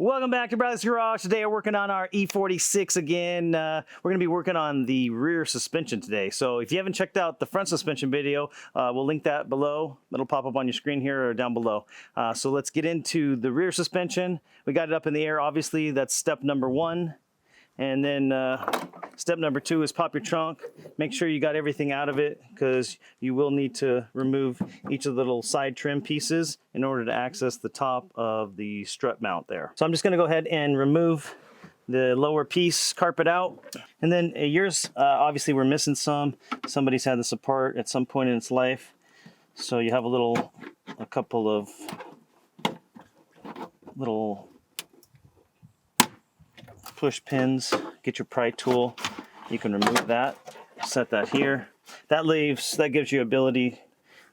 Welcome back to Brothers Garage. Today we're working on our E46 again. We're going to be working on the rear suspension today. So if you haven't checked out the front suspension video, we'll link that below. It'll pop up on your screen here or down below. So let's get into the rear suspension. We got it up in the air, obviously. That's step number one. And then step number two is pop your trunk. Make sure you got everything out of it because you will need to remove each of the little side trim pieces in order to access the top of the strut mount there. So I'm just going to go ahead and remove the lower piece, carpet out. And then yours, obviously we're missing some. Somebody's had this apart at some point in its life. So you have a couple of little push pins. Get your pry tool. You can remove that. Set that here. That gives you ability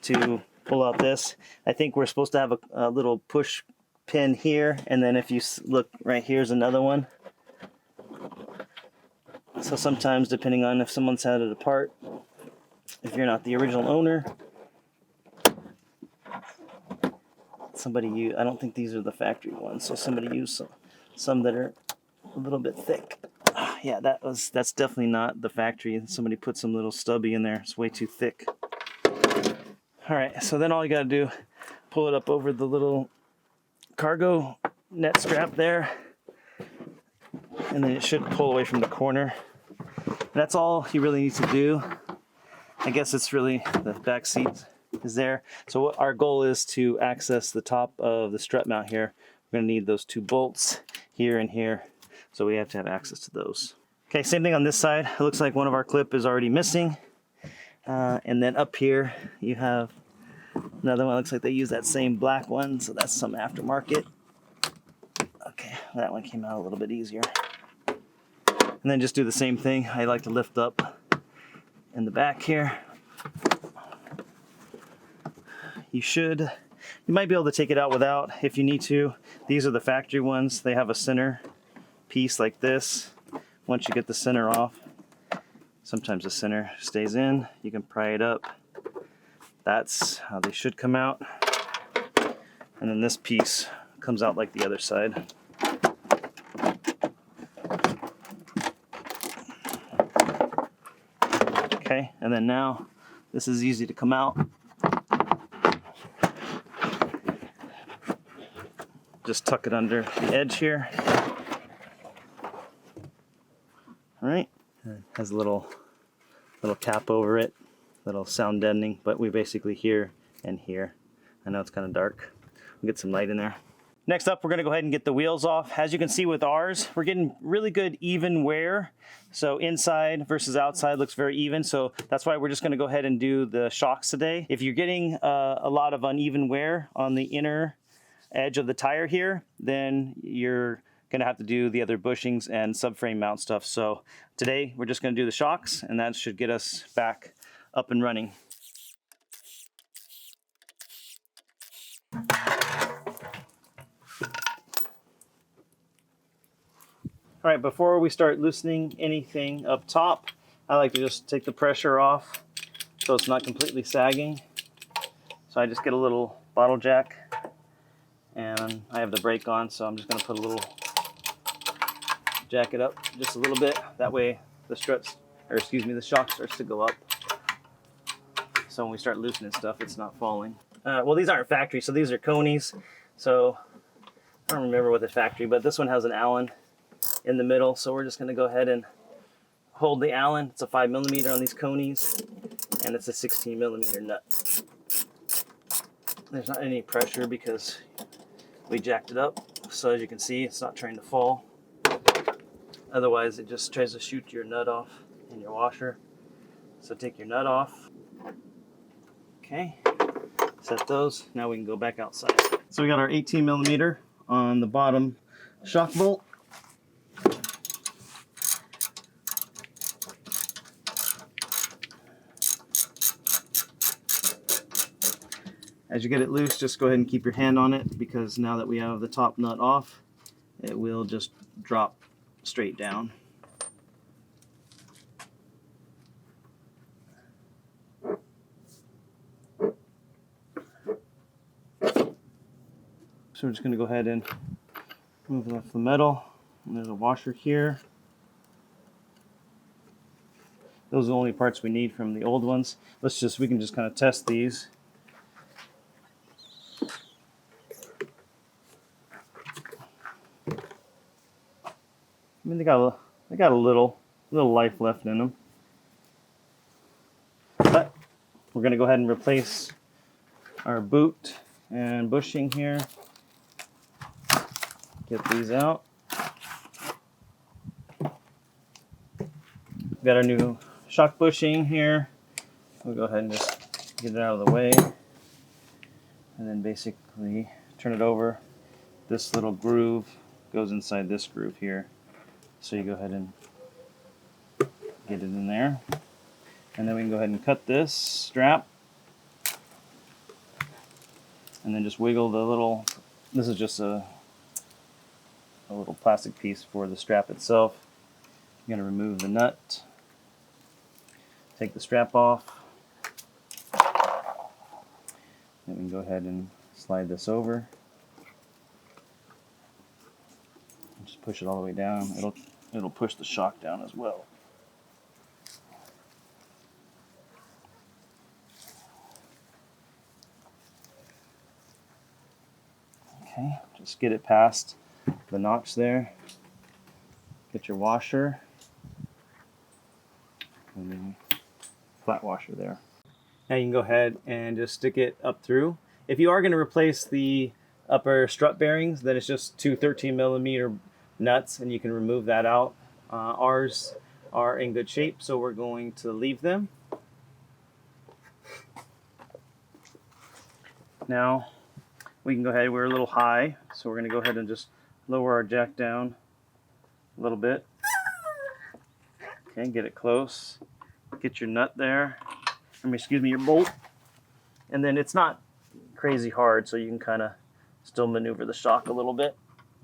to pull out this. I think we're supposed to have a little push pin here, and then if you look right here's another one. So sometimes, depending on if someone's had it apart, if you're not the original owner, I don't think these are the factory ones, so somebody used some that are a little bit thick. Yeah, that's definitely not the factory. Somebody put some little stubby in there. It's way too thick. All right, so then all you got to do, pull it up over the little cargo net strap there, and then it should pull away from the corner. That's all you really need to do. I guess it's really the back seat is there. So what our goal is to access the top of the strut mount here. We're going to need those two bolts here and here. So we have to have access to those. Okay, same thing on this side. It looks like one of our clip is already missing. And then up here, you have another one. It looks like they use that same black one, so that's some aftermarket. Okay, that one came out a little bit easier. And then just do the same thing. I like to lift up in the back here. You might be able to take it out without if you need to. These are the factory ones. They have a center piece like this. Once you get the center off, sometimes the center stays in. You can pry it up. That's how they should come out. And then this piece comes out like the other side. Okay, and then now this is easy to come out. Just tuck it under the edge here. All right, it has a little cap over it, little sound deadening, but we basically here and here. I know it's kind of dark. We'll get some light in there. Next up, we're gonna go ahead and get the wheels off. As you can see with ours, we're getting really good even wear. So inside versus outside looks very even. So that's why we're just gonna go ahead and do the shocks today. If you're getting a lot of uneven wear on the inner edge of the tire here, then you're gonna have to do the other bushings and subframe mount stuff. So today we're just gonna do the shocks, and that should get us back up and running. All right, before we start loosening anything up top, I like to just take the pressure off so it's not completely sagging. So I just get a little bottle jack, and I have the brake on, so I'm just gonna put a little jack it up just a little bit. That way the the shock starts to go up. So when we start loosening stuff, it's not falling. Well, these aren't factory, so these are conies. So I don't remember what the factory, but this one has an Allen in the middle. So we're just gonna go ahead and hold the Allen. It's a 5mm on these conies, and it's a 16mm nut. There's not any pressure because we jacked it up. So as you can see, it's not trying to fall. Otherwise, it just tries to shoot your nut off in your washer. So take your nut off. Okay, set those. Now we can go back outside. So we got our 18mm on the bottom shock bolt. As you get it loose, just go ahead and keep your hand on it, because now that we have the top nut off, it will just drop straight down. So we're just going to go ahead and Moving off the metal. And there's a washer here. Those are the only parts we need from the old ones. We can just kind of test these. I mean, they got a little life left in them. But we're going to go ahead and replace our boot and bushing here. Get these out. We've got our new shock bushing here. We'll go ahead and just get it out of the way. And then basically turn it over. This little groove goes inside this groove here. So you go ahead and get it in there. And then we can go ahead and cut this strap. And then just wiggle the little, this is just a little plastic piece for the strap itself. I'm going to remove the nut. Take the strap off. Then we can go ahead and slide this over. Just push it all the way down. It'll push the shock down as well. Okay, just get it past the notch there. Get your washer. And then flat washer there. Now you can go ahead and just stick it up through. If you are going to replace the upper strut bearings, then it's just two 13mm nuts and you can remove that out. Ours are in good shape, so we're going to leave them. Now we can go ahead, we're a little high, so we're going to go ahead and just lower our jack down a little bit. Okay, get it close. Get your nut there. Your bolt. And then it's not crazy hard, so you can kind of still maneuver the shock a little bit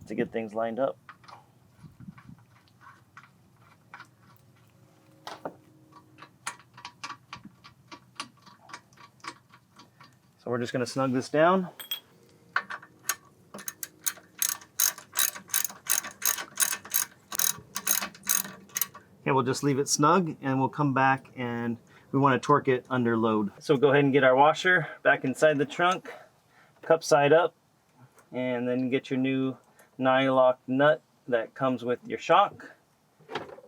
to get things lined up. So we're just going to snug this down. Okay, we'll just leave it snug and we'll come back and we want to torque it under load. So go ahead and get our washer back inside the trunk, cup side up, and then get your new nylock nut that comes with your shock.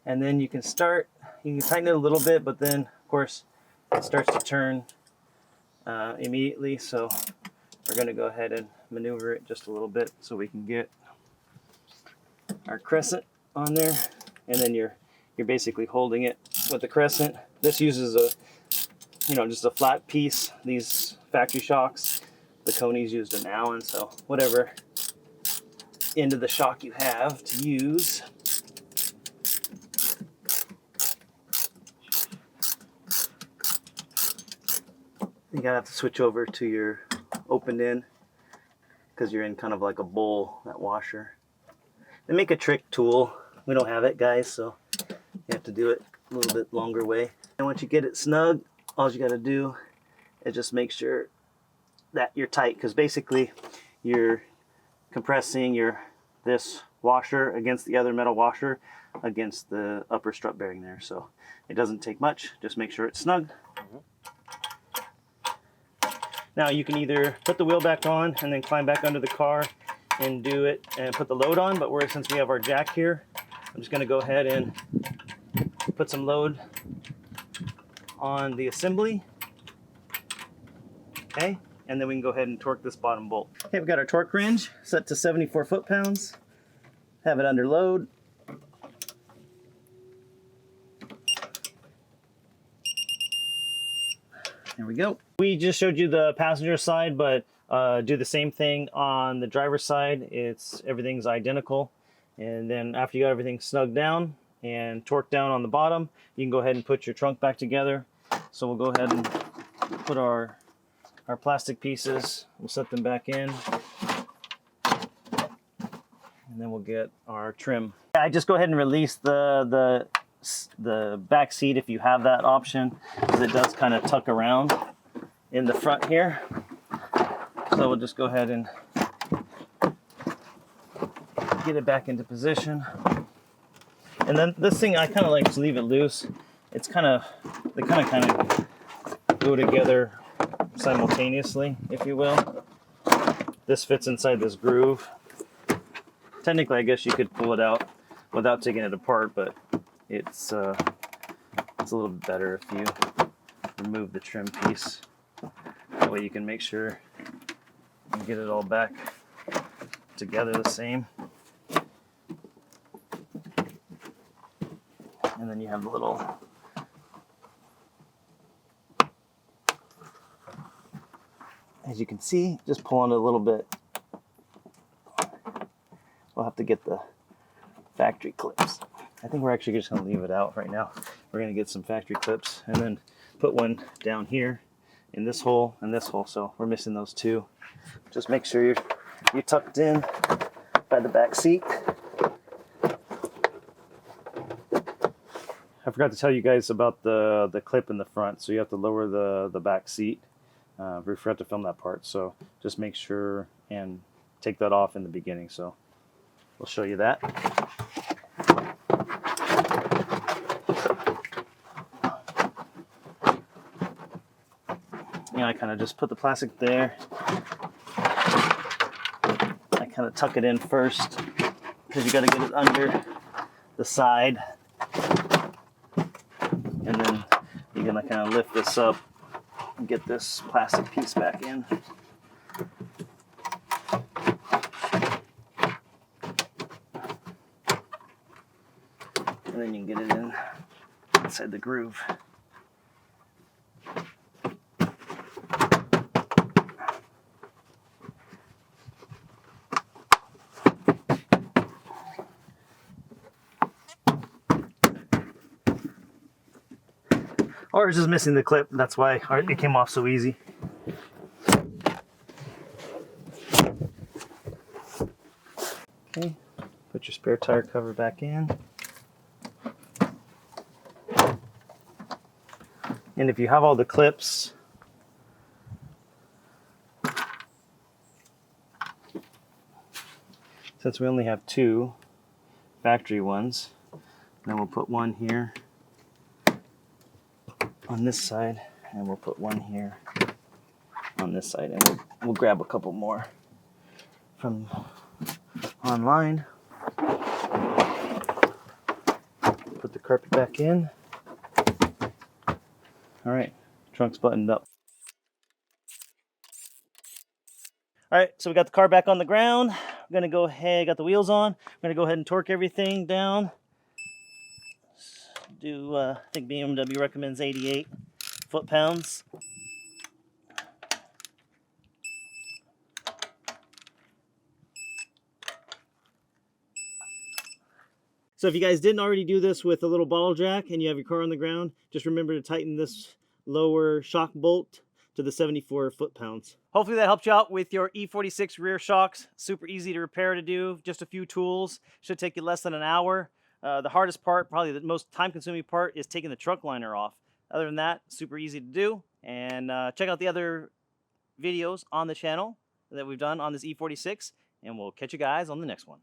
And then you can tighten it a little bit, but then of course it starts to turn immediately. So we're going to go ahead and maneuver it just a little bit so we can get our crescent on there. And then you're basically holding it with the crescent. This uses just a flat piece. These factory shocks, the Coney's used an Allen, so whatever end of the shock you have to use. You gotta have to switch over to your open end because you're in kind of like a bowl, that washer. They make a trick tool. We don't have it, guys, so you have to do it a little bit longer way. And once you get it snug, all you got to do is just make sure that you're tight, because basically you're compressing this washer against the other metal washer against the upper strut bearing there. So it doesn't take much. Just make sure it's snug. Now you can either put the wheel back on and then climb back under the car and do it and put the load on, but since we have our jack here, I'm just going to go ahead and put some load on the assembly. Okay, and then we can go ahead and torque this bottom bolt. Okay, we've got our torque wrench set to 74 foot-pounds. Have it under load. There we go. We just showed you the passenger side, but do the same thing on the driver's side. Everything's identical. And then after you got everything snugged down and torqued down on the bottom, you can go ahead and put your trunk back together. So we'll go ahead and put our plastic pieces, we'll set them back in, and then we'll get our trim. I just go ahead and release the back seat if you have that option, because it does kind of tuck around in the front here. So we'll just go ahead and get it back into position. And then this thing, I kind of like to leave it loose. It's kind of, they kind of go together simultaneously, if you will. This fits inside this groove. Technically, I guess you could pull it out without taking it apart, but it's a little bit better if you remove the trim piece. That way you can make sure you get it all back together the same. And then you have the little as you can see, just pull on it a little bit. We'll have to get the factory clips. I think we're actually just going to leave it out right now. We're going to get some factory clips and then put one down here in this hole and this hole. So we're missing those two. Just make sure you're tucked in by the back seat. I forgot to tell you guys about the clip in the front. So you have to lower the back seat. We forgot to film that part. So just make sure and take that off in the beginning. So we'll show you that. I kind of just put the plastic there. I kind of tuck it in first because you got to get it under the side. And then you're going to kind of lift this up and get this plastic piece back in. And then you can get it in inside the groove. Or it's just missing the clip. That's why it came off so easy. Okay, put your spare tire cover back in. And if you have all the clips, since we only have two factory ones, then we'll put one here on this side, and we'll put one here on this side, and we'll grab a couple more from online. Put the carpet back in. All right, trunk's buttoned up. All right, so we got the car back on the ground. I'm gonna go ahead, got the wheels on. I'm gonna go ahead and torque everything down. I think BMW recommends 88 foot-pounds. So if you guys didn't already do this with a little bottle jack and you have your car on the ground, just remember to tighten this lower shock bolt to the 74 foot-pounds. Hopefully that helped you out with your E46 rear shocks. Super easy to repair to do, just a few tools. Should take you less than an hour. The hardest part, probably the most time-consuming part, is taking the trunk liner off. Other than that, super easy to do. And check out the other videos on the channel that we've done on this E46, and we'll catch you guys on the next one.